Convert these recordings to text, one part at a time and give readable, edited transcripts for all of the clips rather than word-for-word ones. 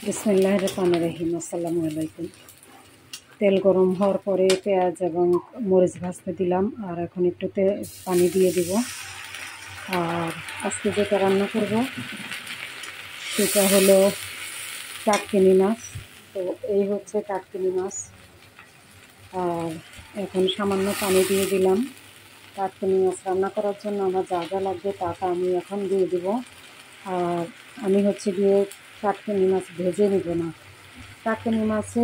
বিসমিল্লাহির রহমানির রহিম। আসসালামু আলাইকুম। তেল গরম হওয়ার পরে পেঁয়াজ এবং মরিচ ভাজতে দিলাম, আর এখন একটু পানি দিয়ে দিব। আর আজকে যেটা রান্না করব সেটা হলো টাটকিনি মাছ। তো এই হচ্ছে টাটকিনি মাছ। আর এখন সামান্য পানি দিয়ে দিলাম। টাটকিনি মাছ রান্না করার জন্য আমার যা যা লাগবে তা আমি এখন দিয়ে দিব। আর আমি হচ্ছে গিয়ে টাটকিনি মাছ ভেজে নিব না। টাটকিনি মাছে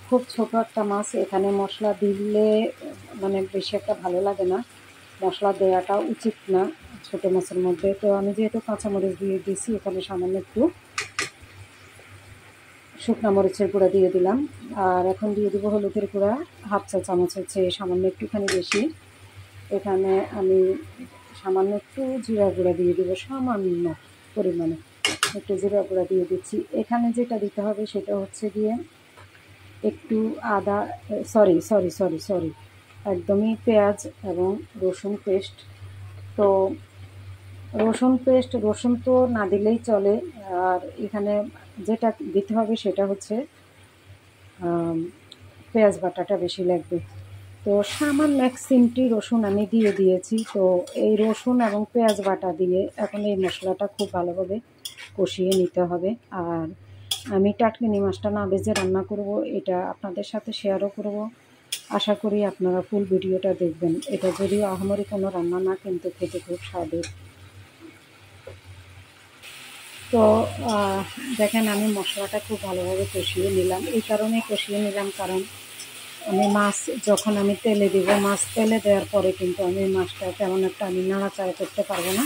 খুব ছোটো একটা মাছ, এখানে মশলা দিলে মানে বেশি একটা ভালো লাগে না, মশলা দেওয়াটা উচিত না ছোটো মাছের মধ্যে। তো আমি যেহেতু কাঁচামরিচ দিয়ে দিয়েছি, এখানে সামান্য একটু শুকনো মরিচের গুঁড়া দিয়ে দিলাম। আর এখন দিয়ে দিব হলুদের গুঁড়া হাফ চা চামচের চেয়ে সামান্য একটুখানি বেশি। এখানে আমি সামান্য একটু জিরা গুঁড়া দিয়ে দিব, সামান্য পরিমাণে একটু জিরা গুঁড়া দিয়ে দিচ্ছি। এখানে যেটা দিতে হবে সেটা হচ্ছে গিয়ে একটু আদা, সরি একদমই পেঁয়াজ এবং রসুন পেস্ট। তো রসুন তো না দিলেই চলে। আর এখানে যেটা দিতে হবে সেটা হচ্ছে পেঁয়াজ বাটাটা বেশি লাগবে। তো সামান্য এক চিমটি রসুন আমি দিয়ে দিয়েছি। তো এই রসুন এবং পেঁয়াজ বাটা দিয়ে এখন এই মশলাটা খুব ভালোভাবে কষিয়ে নিতে হবে। আর আমি টাটকিনি মাছটা না ভেজে রান্না করব, এটা আপনাদের সাথে শেয়ারও করব। আশা করি আপনারা ফুল ভিডিওটা দেখবেন। এটা যদিও আহামরি কোনো রান্না না, কিন্তু খেতে খুব স্বাদের। তো দেখেন আমি মশলাটা খুব ভালোভাবে কষিয়ে নিলাম। এই কারণে কষিয়ে নিলাম কারণ আমি মাছ যখন আমি তেলে দিব, মাছ তেলে দেওয়ার পরে কিন্তু আমি মাছটা তেমন একটা আমি নাড়াচাড়া করতে পারবো না।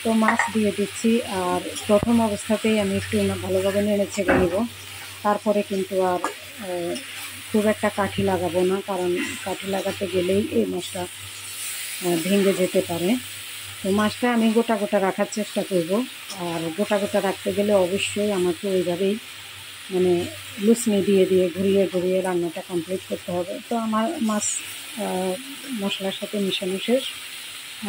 তো মাছ দিয়ে দিচ্ছি, আর প্রথম অবস্থাতেই আমি একটু ভালোভাবে নেড়ে ছেড়ে নেব। তারপরে কিন্তু আর খুব একটা কাঠি লাগাবো না, কারণ কাঠি লাগাতে গেলেই এই মাছটা ভেঙে যেতে পারে। তো মাছটা আমি গোটা গোটা রাখার চেষ্টা করব। আর গোটা গোটা রাখতে গেলে অবশ্যই আমাকে ওইভাবেই মানে লুচনি দিয়ে দিয়ে ঘুরিয়ে ঘুরিয়ে রান্নাটা কমপ্লিট করতে হবে। তো আমার মাছ মশলার সাথে মিশানো শেষ।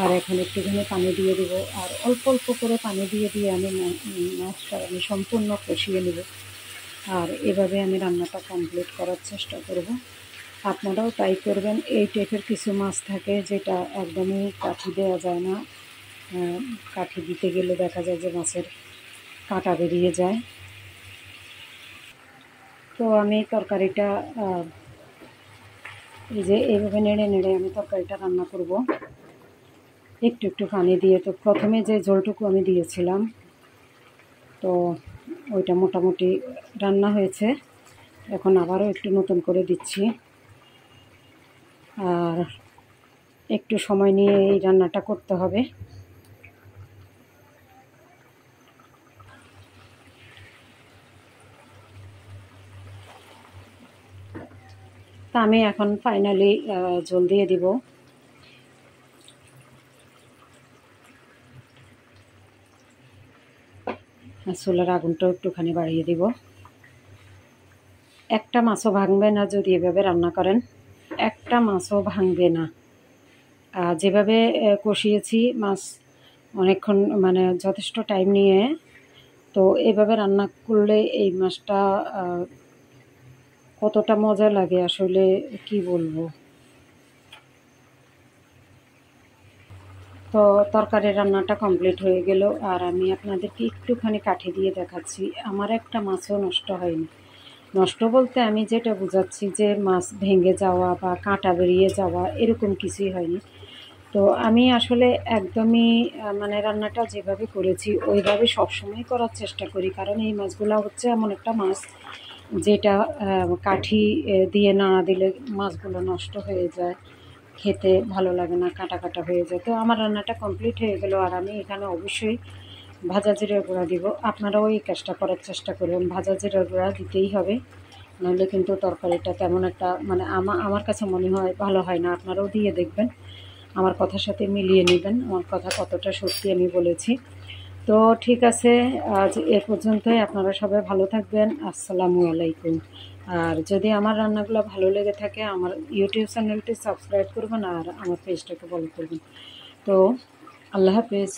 আর এখন একটুখানি পানি দিয়ে দেব, আর অল্প অল্প করে পানি দিয়ে দিয়ে আমি মাছটা আমি সম্পূর্ণ কষিয়ে নেব। আর এভাবে আমি রান্নাটা কমপ্লিট করার চেষ্টা করব। আপনারাও তাই করবেন। এই টাইপের কিছু মাছ থাকে যেটা একদমই কাঠি দেওয়া যায় না, কাঠি দিতে গেলে দেখা যায় যে মাছের কাঁটা বেরিয়ে যায়। তো আমি তরকারিটা এই যে এইভাবে নেড়ে নেড়ে আমি তরকারিটা রান্না করব একটু একটু পানি দিয়ে। তো প্রথমে যে ঝোলটুকু আমি দিয়েছিলাম, তো ওইটা মোটামুটি রান্না হয়েছে। এখন আবারও একটু নতুন করে দিচ্ছি। আর একটু সময় নিয়ে এই রান্নাটা করতে হবে। তা আমি এখন ফাইনালি ঝোল দিয়ে দিব। চুলার আগুনটাও একটুখানি বাড়িয়ে দিব। একটা মাছও ভাঙবে না যদি এভাবে রান্না করেন, একটা মাছও ভাঙবে না। যেভাবে কষিয়েছি মাছ অনেকক্ষণ, মানে যথেষ্ট টাইম নিয়ে, তো এভাবে রান্না করলে এই মাছটা কতটা মজা লাগে আসলে কি বলবো। তো তরকারি রান্নাটা কমপ্লিট হয়ে গেল, আর আমি আপনাদেরকে একটুখানি কাঠি দিয়ে দেখাচ্ছি। আমার একটা মাছও নষ্ট হয়নি। নষ্ট বলতে আমি যেটা বোঝাচ্ছি যে মাছ ভেঙে যাওয়া বা কাঁটা বেরিয়ে যাওয়া এরকম কিছুই হয়নি। তো আমি আসলে একদমই মানে রান্নাটা যেভাবে করেছি ওইভাবে সবসময় করার চেষ্টা করি, কারণ এই মাছগুলো হচ্ছে এমন একটা মাছ যেটা কাঠি দিয়ে নাড়া দিলে মাছগুলো নষ্ট হয়ে যায়, খেতে ভালো লাগে না, কাটা কাটা হয়ে যায়। তো আমার রান্নাটা কমপ্লিট হয়ে গেল, আর আমি এখানে অবশ্যই ভাজা জিরার গুঁড়া দিব। আপনারাও এই কাজটা করার চেষ্টা করবেন, ভাজা জিরার গুঁড়া দিতেই হবে, নাহলে কিন্তু তরকারিটা তেমন একটা মানে আমার কাছে মনে হয় ভালো হয় না। আপনারাও দিয়ে দেখবেন, আমার কথার সাথে মিলিয়ে নেবেন আমার কথা কতটা সত্যি আমি বলেছি। তো ঠিক আছে, আজ এ পর্যন্তই। আপনারা সবাই ভালো থাকবেন। আসসালামু আলাইকুম। আর যদি আমার রান্নাগুলো ভালো লেগে থাকে আমার ইউটিউব চ্যানেলটি সাবস্ক্রাইব করবেন, আর আমার পেজটাকে ফলো করবেন। তো আল্লাহ হাফেজ।